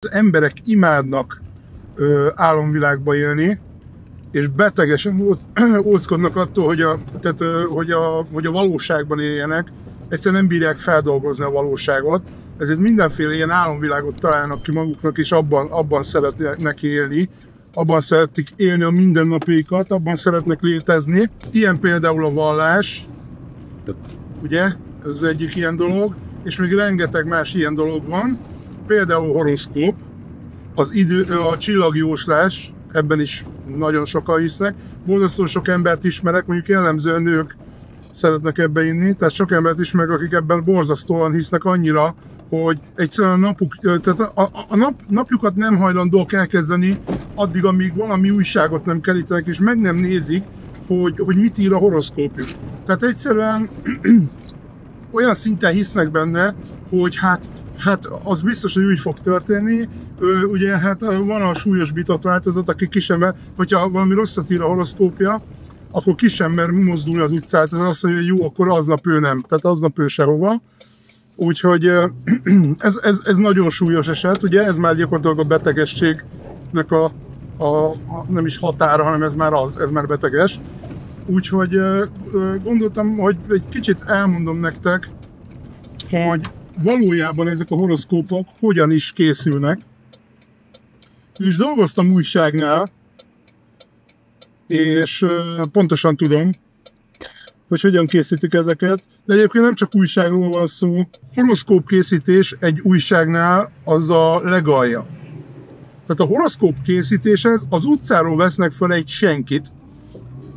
Az emberek imádnak álomvilágba élni, és betegesen óckodnak attól, hogy a valóságban éljenek. Egyszerűen nem bírják feldolgozni a valóságot, ezért mindenféle ilyen álomvilágot találnak ki maguknak, és abban szeretnek élni. Abban szeretik élni a mindennapjaikat, abban szeretnek létezni. Ilyen például a vallás, ugye? Ez egyik ilyen dolog, és még rengeteg más ilyen dolog van. Például horoszkóp, a csillagjóslás, ebben is nagyon sokan hisznek. Borzasztó sok embert ismerek, mondjuk jellemzően nők szeretnek ebbe inni, tehát sok embert ismerek, akik ebben borzasztóan hisznek annyira, hogy egyszerűen a napjukat nem hajlandók elkezdeni addig, amíg valami újságot nem kerítenek, és meg nem nézik, hogy mit ír a horoszkópjuk. Tehát egyszerűen olyan szinten hisznek benne, hogy hát az biztos, hogy úgy fog történni. Ugye hát van a súlyosbított változat, aki ki sem mer, hogyha valami rosszat ír a horoszkópja, akkor ki sem mer mozdulni az utcát, az azt mondja, hogy jó, akkor aznap ő nem, tehát aznap ő sehova. Úgyhogy ez nagyon súlyos eset, ugye ez már gyakorlatilag a betegességnek a nem is határa, hanem ez már beteges. Úgyhogy gondoltam, hogy egy kicsit elmondom nektek, hogy valójában ezek a horoszkópok hogyan is készülnek. És dolgoztam újságnál, és pontosan tudom, hogy hogyan készítik ezeket. De egyébként nem csak újságról van szó. Horoszkóp készítés egy újságnál az a legalja. Tehát a horoszkóp készítéshez az utcáról vesznek fel egy senkit,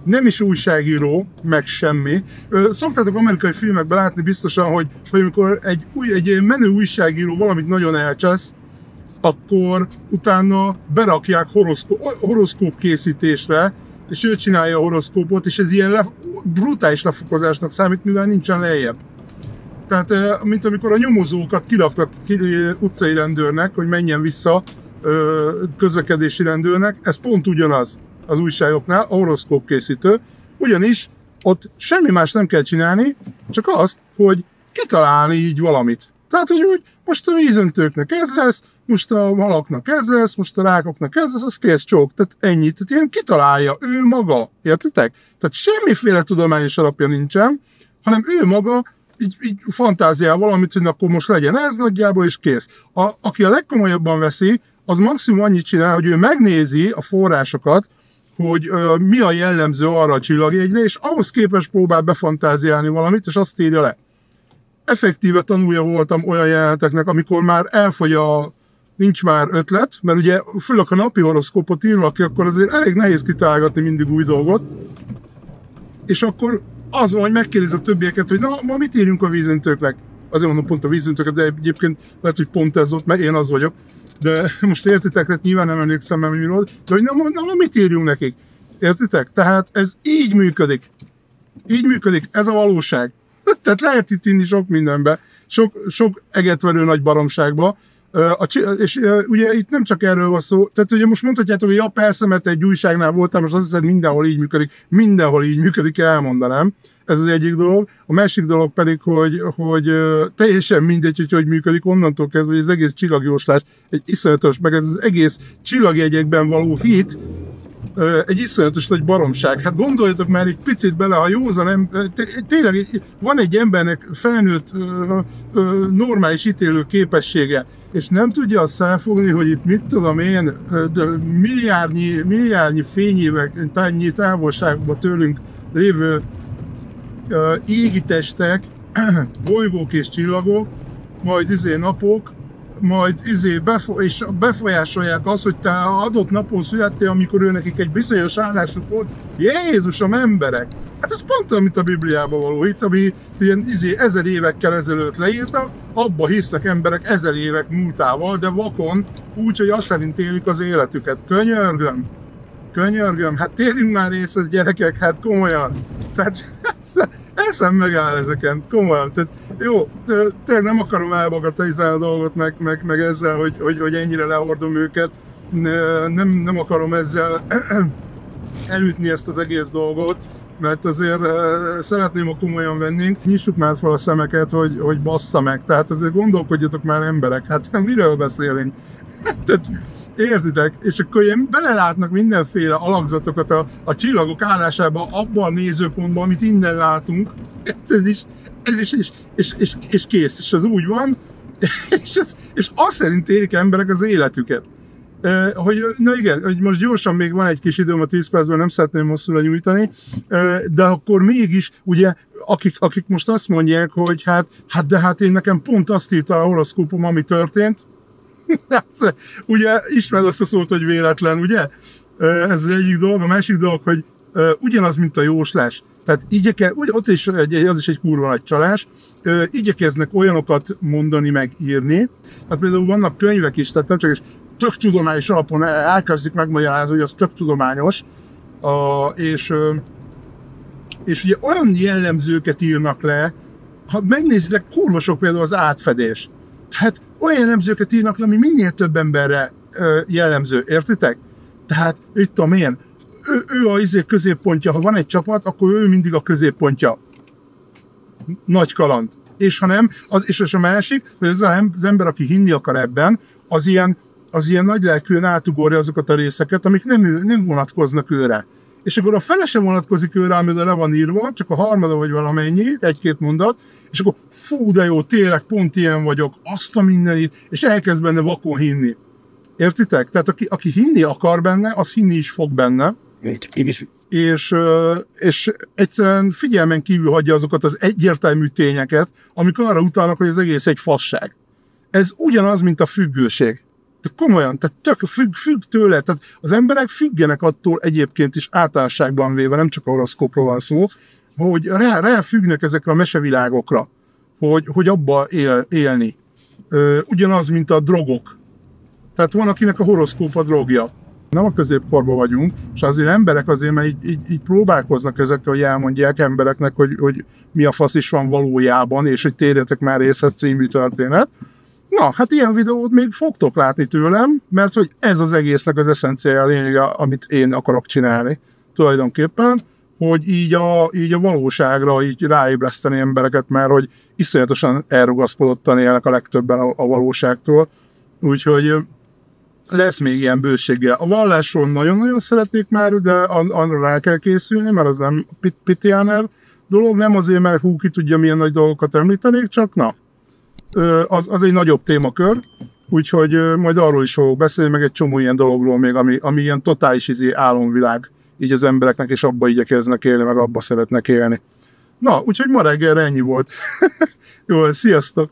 nem is újságíró, meg semmi. Szoktátok amerikai filmekben látni biztosan, hogy amikor egy menő újságíró valamit nagyon elcsesz, akkor utána berakják horoszkóp készítésre, és ő csinálja a horoszkópot, és ez ilyen brutális lefokozásnak számít, mivel nincsen lejjebb. Tehát, mint amikor a nyomozókat kiraktak utcai rendőrnek, hogy menjen vissza közlekedési rendőrnek, ez pont ugyanaz az újságoknál, a horoszkóp készítő, ugyanis ott semmi más nem kell csinálni, csak azt, hogy kitalálni így valamit. Tehát, hogy most a vízöntőknek ez lesz, most a halaknak ez lesz, most a rákoknak ez lesz, az kész csók. Tehát ennyit. Tehát ilyen kitalálja ő maga. Értitek? Tehát semmiféle tudományos alapja nincsen, hanem ő maga így fantáziál valamit, hogy akkor most legyen ez nagyjából, és kész. Aki a legkomolyabban veszi, az maximum annyit csinál, hogy ő megnézi a forrásokat, hogy mi a jellemző arra a csillagjegyre, és ahhoz képest próbál befantáziálni valamit, és azt írja le. Effektíve tanulja voltam olyan jeleneteknek, amikor már elfogy nincs már ötlet, mert ugye főleg a napi horoszkópot írva ki, akkor azért elég nehéz kitalálgatni mindig új dolgot, és akkor az van, hogy megkérdez a többieket, hogy na, ma mit írjunk a vízöntőknek? Azért mondom pont a vízöntőket, de egyébként lehet, hogy pont ez ott, mert én az vagyok. De most értitek, tehát nyilván nem emlékszem meg miről, de hogy na, mit írjunk nekik? Értitek? Tehát ez így működik. Így működik, ez a valóság. Tehát lehet itt inni sok mindenbe, sok egetverő nagy baromságba, és ugye itt nem csak erről van szó, tehát ugye most mondhatjátok, hogy ja persze, mert egy újságnál voltam, most azt hiszed, mindenhol így működik, elmondanám. Ez az egyik dolog. A másik dolog pedig, hogy teljesen mindegy, hogy működik, onnantól kezdve, hogy az egész csillagjóslás egy iszonyatos, meg ez az egész csillagjegyekben való hit, egy iszonyatos nagy baromság. Hát gondoljatok már egy picit bele, ha józan tényleg van egy embernek felnőtt, normális ítélő képessége, és nem tudja azt felfogni, hogy itt mit tudom én, milliárdnyi fényéveknyi távolságban tőlünk lévő égi testek, bolygók és csillagok, majd napok, majd és befolyásolják azt, hogy te adott napon születtél, amikor ő nekik egy bizonyos állásuk volt. Jézusom, emberek! Hát ez pont amit a Bibliában való hit, ami ilyen 1000 évekkel ezelőtt leírtak, abba hisznek emberek 1000 évek múltával, de vakon, úgy, hogy azt szerint élik az életüket. Könyörgöm, hát térjünk már észre, gyerekek, hát komolyan. Tehát eszem megáll ezeken, komolyan. Tehát jó, tényleg nem akarom elbagatelizálni a dolgot, meg ezzel, hogy ennyire lehordom őket. Nem akarom ezzel elütni ezt az egész dolgot, mert azért szeretném, ha komolyan vennénk. Nyissuk már fel a szemeket, hogy bassza meg. Tehát azért gondolkodjatok már emberek, hát miről beszélünk? Tehát, értitek? És akkor ilyen belelátnak mindenféle alakzatokat a csillagok állásába, abban a nézőpontban, amit innen látunk. És kész. És az úgy van, és azt szerint élik emberek az életüket. Na igen, hogy most gyorsan még van egy kis időm a 10 percben, nem szeretném hosszúra nyújtani, de akkor mégis, ugye, akik most azt mondják, hogy hát én nekem pont azt írta a horoszkópom, ami történt, ugye ismered azt a szót, hogy véletlen, ugye? Ez az egyik dolog, a másik dolog, hogy ugyanaz, mint a jóslás. Tehát ott is az is egy kurva nagy csalás, igyekeznek olyanokat mondani, meg írni. Tehát például vannak könyvek is, tehát nem csak is tök tudományos alapon elkezdik megmagyarázni, hogy az tök tudományos, és ugye olyan jellemzőket írnak le, ha megnézitek, kurva sok például az átfedés. Tehát olyan jellemzőket írnak le, ami minél több emberre jellemző, értitek? Tehát, itt tudom én, ő a középpontja, ha van egy csapat, akkor ő mindig a középpontja. Nagy kaland. És ha nem, és a másik, hogy az ember, aki hinni akar ebben, az ilyen nagylelkűen átugorja azokat a részeket, amik nem vonatkoznak őre. És akkor a fele sem vonatkozik őre, amire le van írva, csak a harmada vagy valamennyi, egy-két mondat, és akkor fú, de jó, tényleg pont ilyen vagyok, azt a mindenit, és elkezd benne vakon hinni. Értitek? Tehát aki hinni akar benne, az hinni is fog benne. És egyszerűen figyelmen kívül hagyja azokat az egyértelmű tényeket, amik arra utalnak, hogy az egész egy fasság. Ez ugyanaz, mint a függőség. De komolyan, tehát tök függ tőle, tehát az emberek függenek attól egyébként is általánosságban véve, nem csak a horoszkópról van szó, hogy rá függnek ezekre a mesevilágokra, hogy abba élni. Ugyanaz, mint a drogok. Tehát van, akinek a horoszkóp a drogja. Nem a középkorban vagyunk, és azért emberek azért, mert így próbálkoznak ezekkel, hogy elmondják embereknek, hogy mi a fasz is van valójában, és hogy térjetek már részlet című történet. Na, hát ilyen videót még fogtok látni tőlem, mert hogy ez az egésznek az eszenciája, a lényege, amit én akarok csinálni tulajdonképpen, hogy így a valóságra így ráébreszteni embereket, mert hogy iszonyatosan elrugaszkodottan élnek a legtöbben a valóságtól. Úgyhogy lesz még ilyen bőséggel. A vallásról nagyon-nagyon szeretnék már, de arra rá kell készülni, mert az nem Pitiáner dolog, nem azért, mert ki tudja milyen nagy dolgokat említenék, csak na, az egy nagyobb témakör, úgyhogy majd arról is fogok beszélni, meg egy csomó ilyen dologról még, ami ilyen totális álomvilág így az embereknek, és abba igyekeznek élni, meg abba szeretnek élni. Na, úgyhogy ma reggelre ennyi volt. Jó, sziasztok!